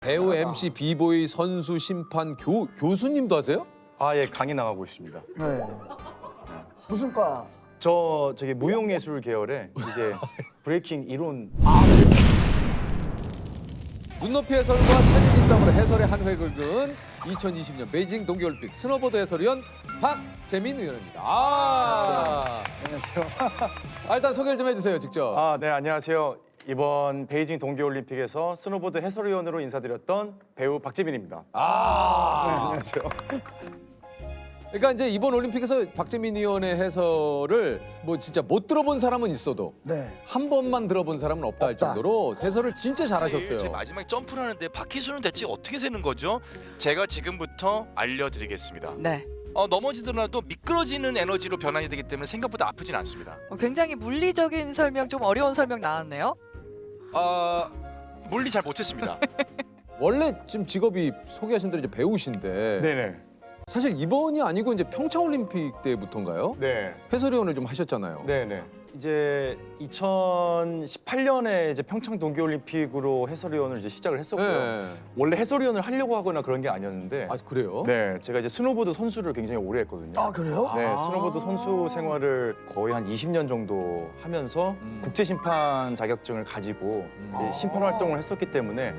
배우, MC, 비보이, 선수, 심판, 교수님도 하세요? 아, 예, 강의 나가고 있습니다. 네. 무슨 과? 저기 무용예술 계열에 이제 브레이킹 이론. 눈높이 해설과 차진 인담으로 해설의 한 획을 그은 2020년 베이징 동계올림픽 스노보드 해설위원 박재민 의원입니다. 안녕하세요. 일단 소개를 좀 해주세요, 직접. 아, 네, 안녕하세요. 이번 베이징 동계올림픽에서 스노보드 해설위원으로 인사드렸던 배우 박재민입니다. 네, 안녕하세요. 그러니까 이제 이번 올림픽에서 박재민 의원의 해설을 뭐 진짜 못 들어본 사람은 있어도 네. 한 번만 들어본 사람은 없다 할 없다. 정도로 해설을 진짜 제 잘하셨어요. 마지막에 점프를 하는데 바퀴수는 대체 어떻게 세는 거죠? 제가 지금부터 알려드리겠습니다. 네. 넘어지더라도 미끄러지는 에너지로 변환이 되기 때문에 생각보다 아프진 않습니다. 굉장히 물리적인 설명, 좀 어려운 설명 나왔네요. 물리 잘 못했습니다. 원래 지금 직업이 소개하신 대로 이제 배우신데 네네. 사실 이번이 아니고 이제 평창올림픽 때부터인가요? 네. 해설위원을 좀 하셨잖아요. 네네. 이제 2018년에 이제 평창 동계올림픽으로 해설위원을 이제 시작을 했었고요. 네. 원래 해설위원을 하려고 하거나 그런 게 아니었는데. 아 그래요? 네, 제가 이제 스노보드 선수를 굉장히 오래 했거든요. 아 그래요? 네, 스노보드 선수 생활을 거의 한 20년 정도 하면서 국제 심판 자격증을 가지고 이제 심판 활동을 했었기 때문에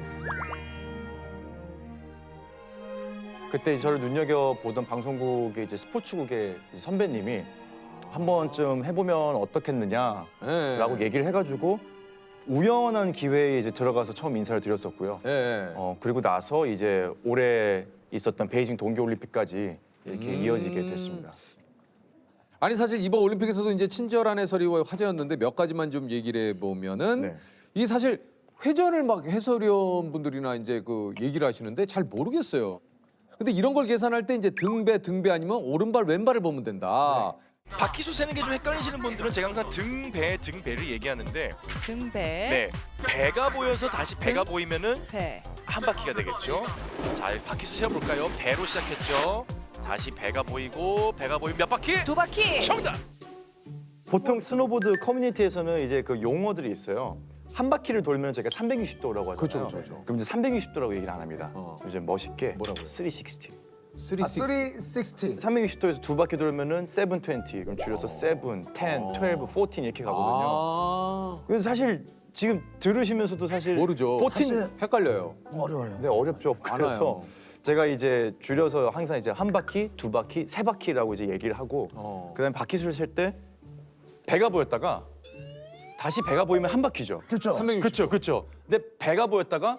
그때 저를 눈여겨 보던 방송국의 이제 스포츠국의 선배님이 한 번쯤 해보면 어떻겠느냐라고 네. 얘기를 해가지고 우연한 기회에 이제 들어가서 처음 인사를 드렸었고요. 네. 그리고 나서 이제 올해 있었던 베이징 동계올림픽까지 이렇게 이어지게 됐습니다. 아니 사실 이번 올림픽에서도 이제 친절한 해설이 화제였는데 몇 가지만 좀 얘기를 해보면은 네. 이게 사실 회전을 막 해설위원 분들이나 이제 그 얘기를 하시는데 잘 모르겠어요. 근데 이런 걸 계산할 때 이제 등배 아니면 오른발 왼발을 보면 된다. 바퀴수 세는 게 좀 헷갈리시는 분들은 제가 항상 등배를 얘기하는데 등배, 네, 배가 보여서 다시 배가 보이면은 배. 한 바퀴가 되겠죠. 자, 바퀴수 세어볼까요? 배로 시작했죠. 다시 배가 보이고 몇 바퀴? 두 바퀴. 정답! 보통 스노보드 커뮤니티에서는 이제 그 용어들이 있어요. 한 바퀴를 돌면 저희가 360도라고 하잖아요. 그렇죠, 그렇죠. 그럼 이제 360도라고 얘기를 안 합니다. 이제 멋있게 뭐라고요? 360. 360. 360. 360도에서 두 바퀴 돌면은 720. 그럼 줄여서 7, 10, 12, 14 이렇게 가거든요. 아, 근데 사실 지금 들으시면서도 사실 모르죠. 14. 사실- 헷갈려요. 어려워요. 네, 어렵죠. 그래서 많아요. 제가 이제 줄여서 항상 이제 한 바퀴, 두 바퀴, 세 바퀴라고 이제 얘기를 하고 그다음에 바퀴수를 셀 때 배가 보였다가 다시 배가 보이면 한 바퀴죠. 그렇죠. 360. 그렇죠, 그렇죠. 근데 배가 보였다가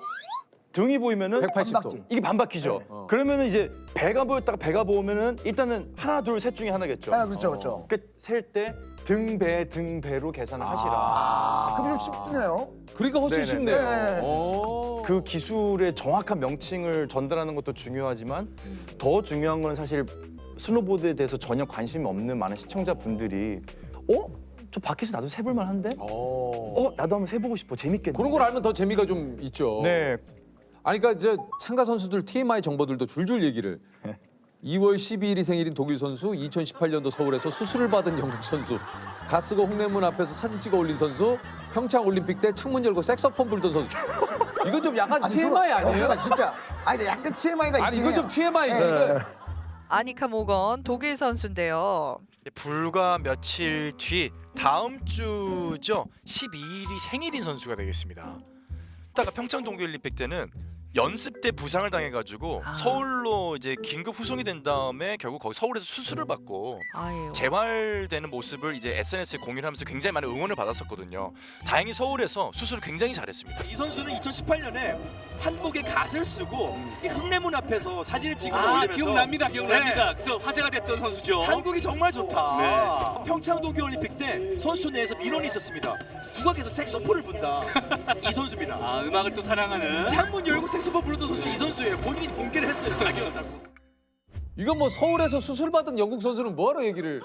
등이 보이면은 180도. 이게 반 바퀴죠. 그러면은 이제 배가 보였다가 배가 보면은 일단은 하나, 둘, 셋 중에 하나겠죠. 아 그렇죠, 그렇죠. 그러니까 셀 때 등배로 계산을 하시라. 아 그럼 좀 쉽네요. 그러니까 훨씬 네네. 쉽네요. 네. 오. 그 기술의 정확한 명칭을 전달하는 것도 중요하지만 더 중요한 건 사실 스노보드에 대해서 전혀 관심이 없는 많은 시청자분들이 저 바퀴에서 나도 세볼만 한데? 나도 한번 세보고 싶어. 재밌겠네. 그런 걸 알면 더 재미가 좀 있죠. 네. 아니 그러니까 저 참가 선수들 TMI 정보들도 줄줄 얘기를. 2월 12일이 생일인 독일 선수, 2018년도 서울에서 수술을 받은 영국 선수, 가스거 홍례문 앞에서 사진 찍어 올린 선수, 평창 올림픽 때 창문 열고 색소폰 불던 선수. 이건 좀 약간 TMI 아니에요? 그거 진짜. 아니 근데 약간 TMI가 아니 있긴 이건 좀 해요. TMI지. 아니카 모건 독일 선수인데요. 불과 며칠 뒤 다음 주죠. 12일이 생일인 선수가 되겠습니다. 이따가 평창 동계올림픽 때는 연습 때 부상을 당해가지고 서울로 이제 긴급 후송이 된 다음에 결국 거기 서울에서 수술을 받고 아유. 재활되는 모습을 이제 SNS에 공유를 하면서 굉장히 많은 응원을 받았었거든요. 다행히 서울에서 수술을 굉장히 잘했습니다. 이 선수는 2018년에 한복에 갓을 쓰고 이 흑내문 앞에서 사진을 찍어 올리면서 기억납니다. 기억납니다. 네. 그래서 화제가 됐던 선수죠. 한국이 정말 좋다. 평창 동계올림픽 때 선수 내에서 민원이 있었습니다. 누가 계속 색소폰을 분다. 이 선수입니다. 음악을 또 사랑하는. 창문 열고 색소폰 부르던 선수 이 선수예요. 본인이 공개를 했어요. 자기였다고. 이건 뭐 서울에서 수술 받은 영국 선수는 뭐하러 얘기를?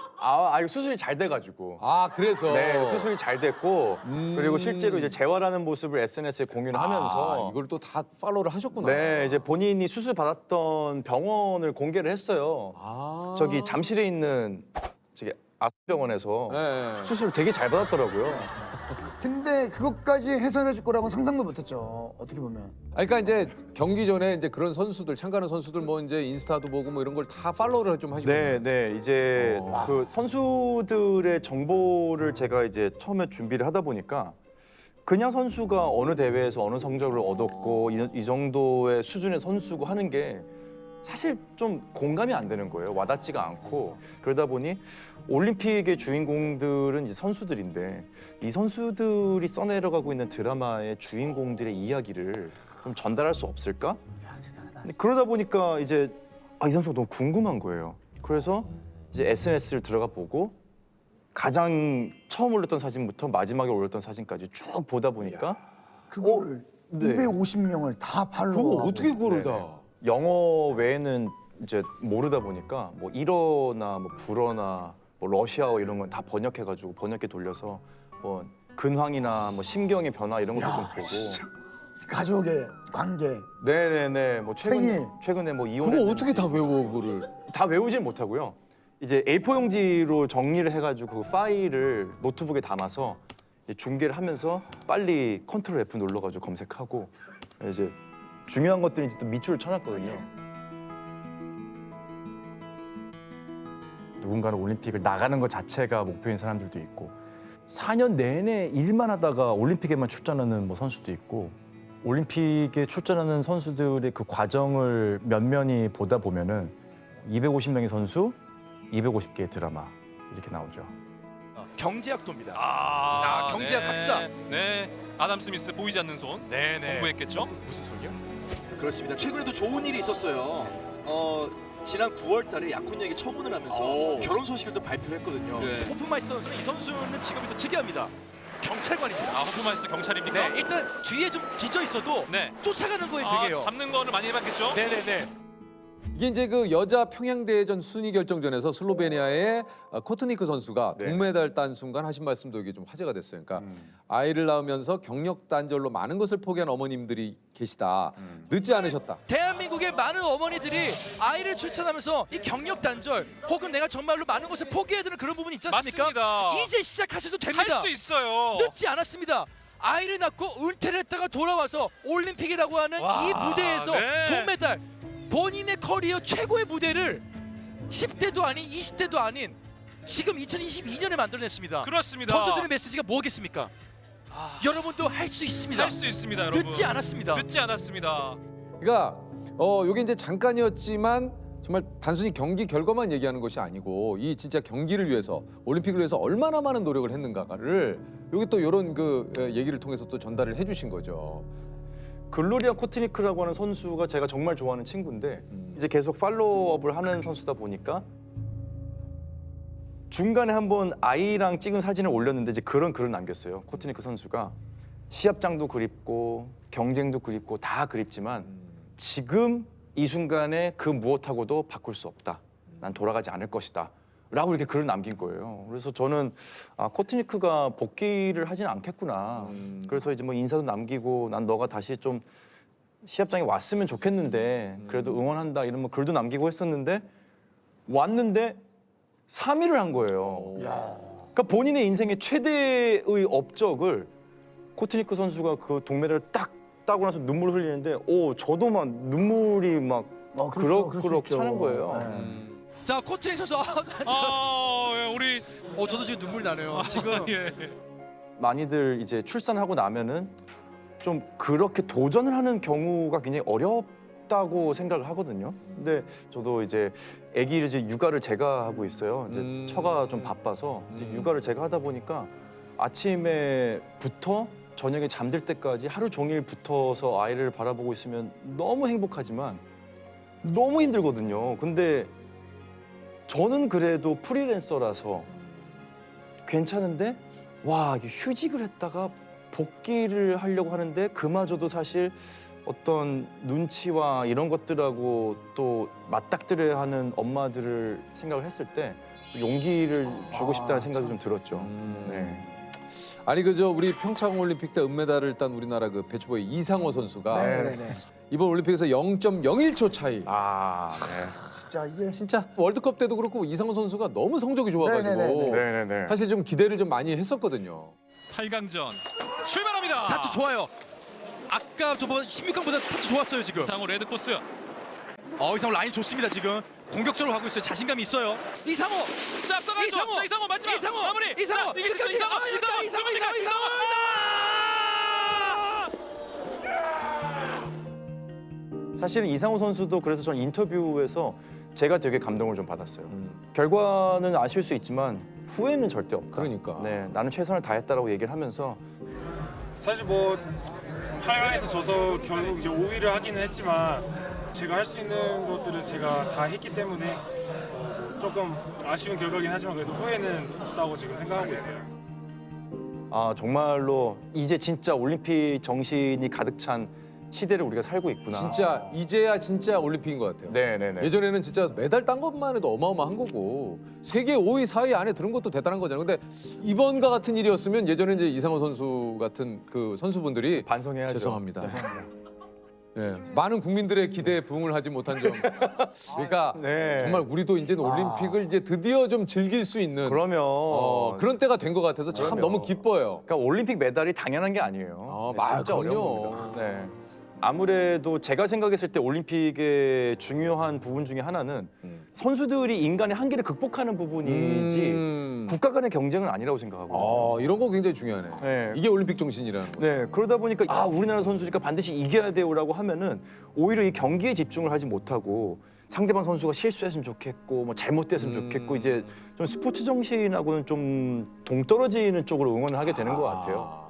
이거 수술이 잘 돼가지고. 아 그래서. 네, 수술이 잘 됐고 그리고 실제로 이제 재활하는 모습을 SNS에 공유를 하면서 이걸 또 다 팔로우를 하셨구나. 네, 이제 본인이 수술 받았던 병원을 공개를 했어요. 저기 잠실에 있는 저기 아병원에서 네. 수술 되게 잘 받았더라고요. 근데 그것까지 해설해 줄 거라고는 상상도 못했죠. 어떻게 보면. 그러니까 이제 경기 전에 이제 그런 선수들 참가하는 선수들 뭐 이제 인스타도 보고 뭐 이런 걸 다 팔로우를 좀 하시고. 네, 네. 이제 그 선수들의 정보를 제가 이제 처음에 준비를 하다 보니까 그냥 선수가 어느 대회에서 어느 성적을 얻었고 이 정도의 수준의 선수고 하는 게 사실 좀 공감이 안 되는 거예요. 와닿지가 않고 그러다 보니 올림픽의 주인공들은 이제 선수들인데 이 선수들이 써내려가고 있는 드라마의 주인공들의 이야기를 좀 전달할 수 없을까? 근데 그러다 보니까 이제 이 선수가 너무 궁금한 거예요. 그래서 이제 SNS를 들어가 보고 가장 처음 올렸던 사진부터 마지막에 올렸던 사진까지 쭉 보다 보니까 그거를 네. 250명을 다 팔로우. 그거 어떻게 그걸 네네. 다. 영어 외에는 이제 모르다 보니까 뭐 일어나 뭐 불어나 뭐 러시아어 이런 건 다 번역해가지고 번역기 돌려서 뭐 근황이나 뭐 심경의 변화 이런 것도 좀 보고. 가족의 관계. 네네네. 뭐 생일. 최근에 뭐 이혼. 그거 어떻게 다 외워 그거를. 다 외우진 못하고요. 이제 A4 용지로 정리를 해가지고 그 파일을 노트북에 담아서 이제 중계를 하면서 빨리 컨트롤 F 눌러가지고 검색하고 이제 중요한 것들은 이제 또 밑줄을 쳐놨거든요. 누군가는 올림픽을 나가는 것 자체가 목표인 사람들도 있고 4년 내내 일만 하다가 올림픽에만 출전하는 뭐 선수도 있고 올림픽에 출전하는 선수들의 그 과정을 면면히 보다 보면은 250명의 선수, 250개의 드라마 이렇게 나오죠. 경제학도입니다. 경제학 네, 학사. 네, 아담 스미스 보이지 않는 손 네네. 공부했겠죠? 무슨 소리요? 그렇습니다. 최근에도 좋은 일이 있었어요. 지난 9월달에 약혼녀에게 처분을 하면서 오. 결혼 소식을 또 발표를 했거든요. 네. 호프마이스터 선수 이 선수는 직업이 또 특이합니다. 경찰관입니다. 호프마이스 경찰입니까? 네, 일단 뒤에 좀 뒤져 있어도 네. 쫓아가는 거에 되게요. 잡는 거는 많이 해봤겠죠? 네네네. 이게 이제 그 여자 평양대회전 순위 결정전에서 슬로베니아의 코트니크 선수가 네. 동메달 딴 순간 하신 말씀도 이게 좀 화제가 됐어요. 그러니까 아이를 낳으면서 경력 단절로 많은 것을 포기한 어머님들이 계시다. 늦지 않으셨다. 대한민국의 많은 어머니들이 아이를 출산하면서 이 경력 단절 혹은 내가 정말로 많은 것을 포기해야 되는 그런 부분이 있지 않습니까? 맞습니다. 이제 시작하셔도 됩니다. 할 수 있어요. 늦지 않았습니다. 아이를 낳고 은퇴를 했다가 돌아와서 올림픽이라고 하는 와, 이 무대에서 네. 동메달 본인의 커리어 최고의 무대를 10대도 아닌 20대도 아닌 지금 2022년에 만들어냈습니다. 그렇습니다. 던져주는 메시지가 뭐겠습니까? 여러분도 할 수 있습니다. 할 수 있습니다, 여러분. 늦지 않았습니다. 늦지 않았습니다. 그러니까 요게 이제 잠깐이었지만 정말 단순히 경기 결과만 얘기하는 것이 아니고 이 진짜 경기를 위해서 올림픽을 위해서 얼마나 많은 노력을 했는가를 여기 또 이런 그 얘기를 통해서 또 전달을 해주신 거죠. 글로리아 코트니크라고 하는 선수가 제가 정말 좋아하는 친구인데 이제 계속 팔로우업을 하는 선수다 보니까 중간에 한번 아이랑 찍은 사진을 올렸는데 이제 그런 글을 남겼어요. 코트니크 선수가 시합장도 그립고 경쟁도 그립고 다 그립지만 지금 이 순간에 그 무엇하고도 바꿀 수 없다. 난 돌아가지 않을 것이다. 라고 이렇게 글을 남긴 거예요. 그래서 저는 코트니크가 복귀를 하지는 않겠구나. 그래서 이제 뭐 인사도 남기고 난 너가 다시 좀 시합장에 왔으면 좋겠는데 그래도 응원한다 이런 뭐 글도 남기고 했었는데 왔는데 3위를 한 거예요. 그러니까 본인의 인생의 최대의 업적을 코트니크 선수가 그 동메달을 딱 따고 나서 눈물 흘리는데 저도 막 눈물이 막 그렇죠. 그럴 수 그럭그럭 있죠. 차는 거예요. 네. 자, 코트닉 선수 우리 저도 지금 눈물 나네요. 지금 예. 많이들 이제 출산하고 나면은 좀 그렇게 도전을 하는 경우가 굉장히 어렵다고 생각을 하거든요. 근데 저도 이제 아기를 이제 육아를 제가 하고 있어요. 이제 처가 좀 바빠서 이제 육아를 제가 하다 보니까 아침에부터 저녁에 잠들 때까지 하루 종일 붙어서 아이를 바라보고 있으면 너무 행복하지만 너무 힘들거든요. 근데 저는 그래도 프리랜서라서 괜찮은데 와 이게 휴직을 했다가 복귀를 하려고 하는데 그마저도 사실 어떤 눈치와 이런 것들하고 또 맞닥뜨려야 하는 엄마들을 생각을 했을 때 용기를 주고 싶다는 생각이 좀 들었죠. 네. 아니 그저 우리 평창 올림픽 때 은메달을 딴 우리나라 그 배추보이 이상호 선수가 네네네. 이번 올림픽에서 0.01초 차이. 네. 진짜 이게 진짜 월드컵 때도 그렇고 이상호 선수가 너무 성적이 좋아가지고 네네네네. 네네네. 사실 좀 기대를 좀 많이 했었거든요. 8강전 출발합니다. 스타트 좋아요. 아까 저번 16강보다 스타트 좋았어요 지금. 이상호 레드 코스. 이상호 라인 좋습니다 지금. 공격적으로 가고 있어요. 자신감이 있어요. 이상호. 자, 앞서가죠. 이상호! 자, 이상호 마지막 이상호! 마무리. 이상호! 자, 이길 수 있어. 이상호. 이상호! 사실은 이상호 선수도 그래서 전 인터뷰에서 제가 되게 감동을 좀 받았어요. 결과는 아쉬울 수 있지만 후회는 절대 없다. 그러니까. 네, 나는 최선을 다했다라고 얘기를 하면서 사실 뭐 8강에서 져서 결국 이제 5위를 하기는 했지만 제가 할 수 있는 것들을 제가 다 했기 때문에 조금 아쉬운 결과긴 하지만 그래도 후회는 없다고 지금 생각하고 있어요. 아 정말로 이제 진짜 올림픽 정신이 가득 찬 시대를 우리가 살고 있구나. 진짜 이제야 진짜 올림픽인 것 같아요. 네네네. 예전에는 진짜 메달 딴 것만 해도 어마어마한 거고 세계 5위, 4위 안에 들은 것도 대단한 거잖아요. 근데 이번과 같은 일이었으면 예전에 이제 이상호 선수 같은 그 선수분들이 반성해야죠. 죄송합니다. 예, 많은 국민들의 기대에 부응을 하지 못한 점. 그러니까 네. 정말 우리도 이제 올림픽을 이제 드디어 좀 즐길 수 있는 그러면 그런 때가 된 것 같아서 참 그럼요. 너무 기뻐요. 그러니까 올림픽 메달이 당연한 게 아니에요. 진짜 그럼요. 어려운 겁니다. 네. 아무래도 제가 생각했을 때 올림픽의 중요한 부분 중에 하나는 선수들이 인간의 한계를 극복하는 부분이지 국가 간의 경쟁은 아니라고 생각하고. 이런 거 굉장히 중요하네. 네. 이게 올림픽 정신이라는 거. 네, 그러다 보니까 우리나라 선수니까 반드시 이겨야 돼요라고 하면은 오히려 이 경기에 집중을 하지 못하고 상대방 선수가 실수했으면 좋겠고 뭐 잘못됐으면 좋겠고 이제 좀 스포츠 정신하고는 좀 동떨어지는 쪽으로 응원을 하게 되는 것 같아요.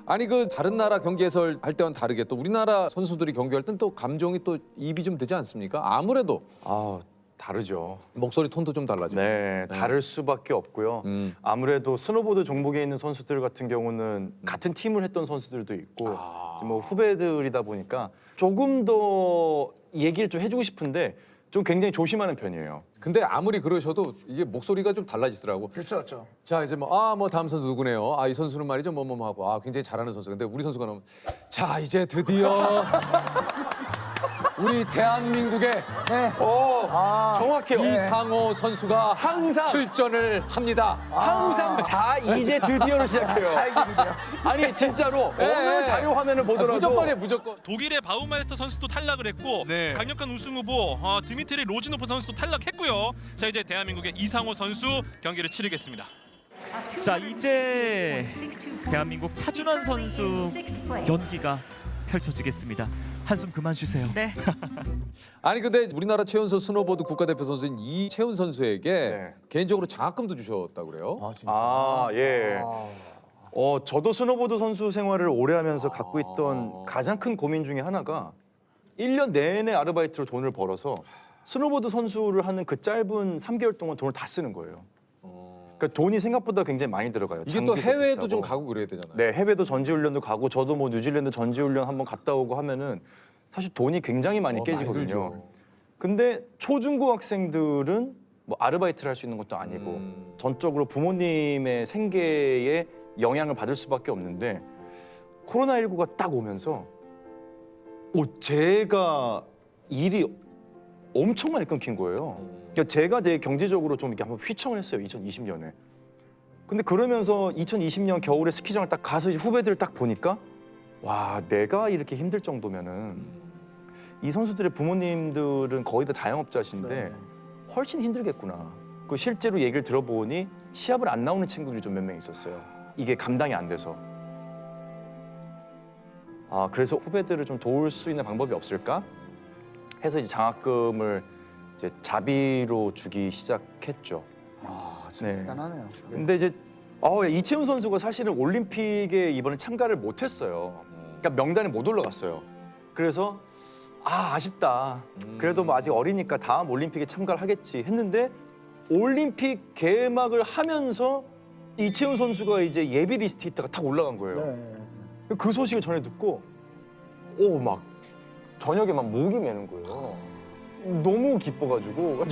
아니 그 다른 나라 경기 해설 할 때와는 다르게 또 우리나라 선수들이 경기할 땐 또 감정이 또 입이 좀 되지 않습니까? 아무래도 다르죠. 목소리 톤도 좀 달라지고. 네, 다를 수밖에 없고요. 아무래도 스노보드 종목에 있는 선수들 같은 경우는 같은 팀을 했던 선수들도 있고 이제 뭐 후배들이다 보니까 조금 더 얘기를 좀 해주고 싶은데 좀 굉장히 조심하는 편이에요. 근데 아무리 그러셔도 이게 목소리가 좀 달라지더라고. 그렇죠, 그렇죠. 자 이제 뭐 다음 선수 누구네요. 이 선수는 말이죠 뭐뭐 하고 굉장히 잘하는 선수. 근데 우리 선수가 나오면 자 이제 드디어 우리 대한민국의 정확해요. 이상호 선수가 항상. 출전을 합니다. 항상 자 이제 드디어로 시작해요. 아니 진짜로 어느 자료 화면을 보더라도 무조건이에요 무조건. 독일의 바우마이스터 선수도 탈락을 했고 네. 강력한 우승 후보 드미트리 로즈노프 선수도 탈락했고요. 자, 이제 대한민국의 이상호 선수 경기를 치르겠습니다. 자, 이제 대한민국 차준환 선수 연기가 펼쳐지겠습니다. 한숨 그만 쉬세요. 네. 아니 근데 우리나라 최연소 스노보드 국가대표 선수인 이채훈 선수에게 네. 개인적으로 장학금도 주셨다고 그래요. 예. 저도 스노보드 선수 생활을 오래 하면서 갖고 있던 가장 큰 고민 중에 하나가 1년 내내 아르바이트로 돈을 벌어서 스노보드 선수를 하는 그 짧은 3개월 동안 돈을 다 쓰는 거예요. 그러니까 돈이 생각보다 굉장히 많이 들어가요. 이게 또 장비도 해외도 비싸고. 좀 가고 그래야 되잖아요. 네, 해외도 전지훈련도 가고 저도 뭐 뉴질랜드 전지훈련 한번 갔다 오고 하면은 사실 돈이 굉장히 많이 많이 깨지거든요. 들죠. 근데 초중고 학생들은 뭐 아르바이트를 할 수 있는 것도 아니고 전적으로 부모님의 생계에 영향을 받을 수밖에 없는데 코로나19가 딱 오면서 제가 일이 엄청 많이 끊긴 거예요. 그러니까 제가 되게 경제적으로 좀 이렇게 한번 휘청을 했어요. 2020년에. 근데 그러면서 2020년 겨울에 스키장을 딱 가서 이제 후배들을 딱 보니까 와, 내가 이렇게 힘들 정도면은 이 선수들의 부모님들은 거의 다 자영업자신데 훨씬 힘들겠구나. 그 실제로 얘기를 들어보니 시합을 안 나오는 친구들이 좀 몇 명 있었어요. 이게 감당이 안 돼서. 그래서 후배들을 좀 도울 수 있는 방법이 없을까? 해서 이제 장학금을 이제 자비로 주기 시작했죠. 진짜 네. 대단하네요. 근데 이제 이채훈 선수가 사실은 올림픽에 이번에 참가를 못했어요. 그러니까 명단에 못 올라갔어요. 그래서 아쉽다. 그래도 뭐 아직 어리니까 다음 올림픽에 참가를 하겠지 했는데 올림픽 개막을 하면서 이채훈 선수가 이제 예비 리스트에 있다가 탁 올라간 거예요. 네. 그 소식을 전해 듣고 막 저녁에 막 목이 메는 거예요. 너무 기뻐가지고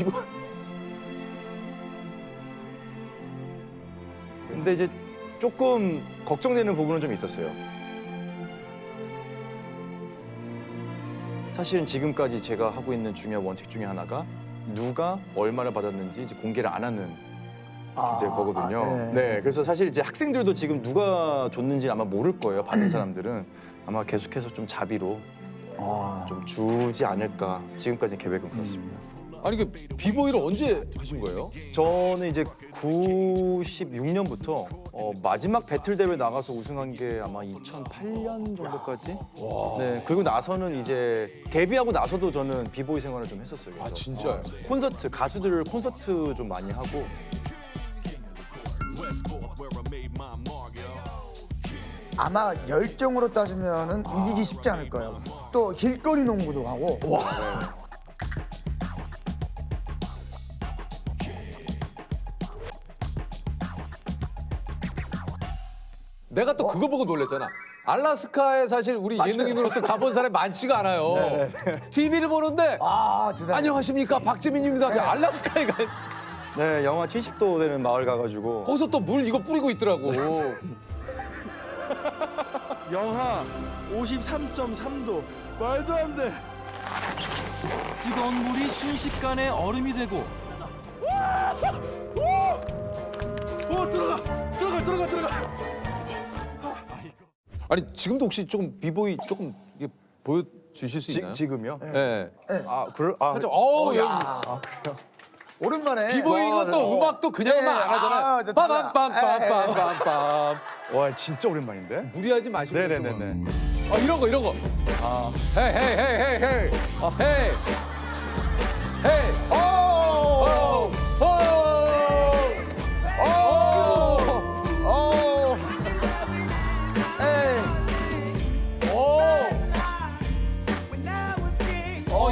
근데 이제 조금 걱정되는 부분은 좀 있었어요. 사실은 지금까지 제가 하고 있는 중요한 원칙 중에 하나가 누가 얼마나 받았는지 이제 공개를 안 하는 이제 거거든요. 네. 네, 그래서 사실 이제 학생들도 지금 누가 줬는지 아마 모를 거예요. 받은 사람들은 아마 계속해서 좀 자비로 좀 주지 않을까. 지금까지 계획은 그렇습니다. 아니 그 비보이를 언제 하신 거예요? 저는 이제 96년부터 마지막 배틀 대회 나가서 우승한 게 아마 2008년 정도까지. 네, 그리고 나서는 이제 데뷔하고 나서도 저는 비보이 생활을 좀 했었어요. 그래서 진짜요? 콘서트 가수들 콘서트 좀 많이 하고. 아마 열정으로 따지면은 이기기 쉽지 않을 거예요. 또 길거리 농구도 하고. 내가 또 그거 보고 놀랬잖아. 알라스카에 사실 우리 예능인으로서 가본 사람이 많지가 않아요. TV를 보는데 대단해. 안녕하십니까 박재민입니다. 알라스카에 가 네, 영하 70도 되는 마을 가가지고 거기서 또 물 이거 뿌리고 있더라고. 영하 53.3도 말도 안 돼. 뜨거운 물이 순식간에 얼음이 되고 들어가. 아니 지금도 혹시 조금 비보이 조금 이게 보여주실 수 있나요? 지금요? 네. 살짝 야. 오랜만에. 비보이 이것도 음악도 그냥 네. 음악 안 하잖아요. 저 빠밤빰빰빰빰빰. 와, 진짜 오랜만인데? 무리하지 마시고. 네네네네. 이런 거. 헤이. 헤이.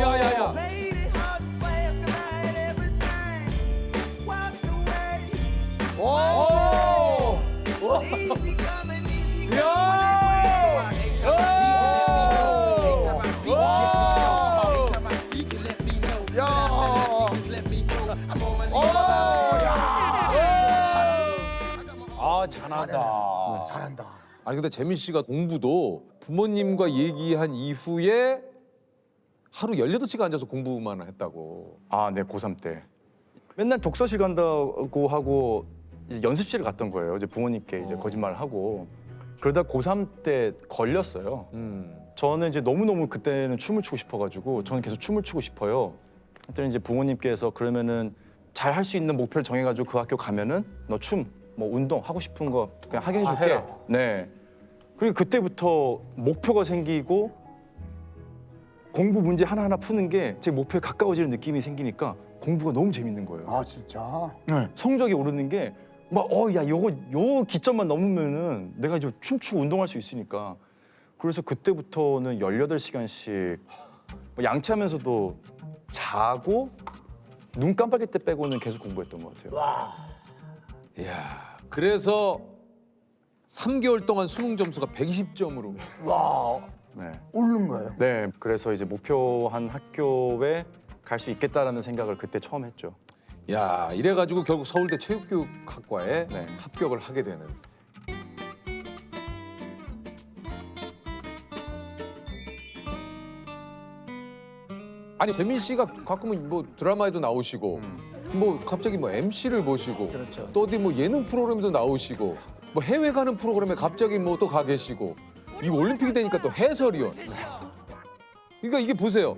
야야야. 잘한다. 아니 근데 재민 씨가 공부도 부모님과 얘기한 이후에 하루 18시간 앉아서 공부만 했다고. 아, 네, 고3 때. 맨날 독서실 간다고 하고 이제 연습실을 갔던 거예요. 이제 부모님께 이제 거짓말을 하고. 그러다 고3 때 걸렸어요. 저는 이제 너무너무 그때는 춤을 추고 싶어가지고 저는 계속 춤을 추고 싶어요. 그랬더니 이제 부모님께서 그러면은 잘 할 수 있는 목표를 정해가지고 그 학교 가면은 너 춤, 뭐 운동 하고 싶은 거 그냥 하게 해줄게. 해라. 네. 그리고 그때부터 목표가 생기고 공부 문제 하나하나 푸는 게 제 목표에 가까워지는 느낌이 생기니까 공부가 너무 재밌는 거예요. 아 진짜. 성적이 오르는 게 막 야 요 기점만 넘으면은 내가 이제 춤추고 운동할 수 있으니까. 그래서 그때부터는 18시간씩 양치하면서도 자고 눈 깜빡일 때 빼고는 계속 공부했던 것 같아요. 이야. 그래서 3개월 동안 수능 점수가 120점으로. 와. 네. 오른 거예요. 네, 그래서 이제 목표한 학교에 갈 수 있겠다라는 생각을 그때 처음 했죠. 야, 이래가지고 결국 서울대 체육교육학과에 네. 합격을 하게 되는. 아니 재민 씨가 가끔은 뭐 드라마에도 나오시고, 뭐 갑자기 뭐 MC를 보시고, 그렇죠. 또 어디 뭐 예능 프로그램도 나오시고, 뭐 해외 가는 프로그램에 갑자기 뭐 또 가 계시고, 이거 올림픽이 되니까 또 해설위원. 그러니까 이게 보세요.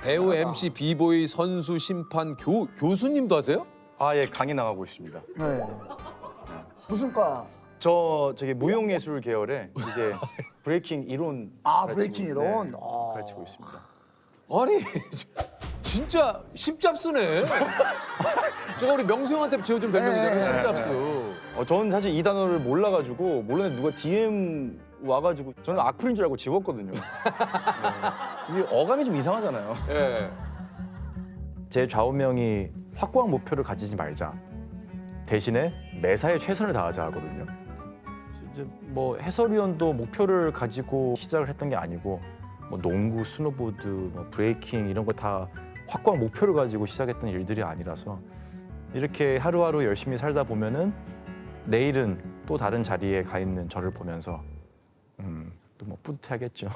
배우, MC, 비보이, 선수, 심판, 교수님도 하세요? 아, 예, 강의 나가고 있습니다. 네. 무슨 과? 저기 무용예술 계열에 이제 브레이킹 이론 브레이킹 이론? 네, 가르치고 있습니다. 아니 진짜 십잡스네. 제가 우리 명수 형한테 지어준 별명이잖아요. 십잡스. 저는 사실 이 단어를 몰라가지고 몰랐는데 누가 DM 와가지고 저는 악플인 줄 알고 지웠거든요. 네. 이게 어감이 좀 이상하잖아요. 예. 제 좌우명이 확고한 목표를 가지지 말자. 대신에 매사에 최선을 다하자 하거든요. 이제 뭐 해설위원도 목표를 가지고 시작을 했던 게 아니고 뭐 농구, 스노보드, 뭐 브레이킹 이런 거 다 확고한 목표를 가지고 시작했던 일들이 아니라서 이렇게 하루하루 열심히 살다 보면은 내일은 또 다른 자리에 가 있는 저를 보면서 또 뭐 뿌듯하겠죠.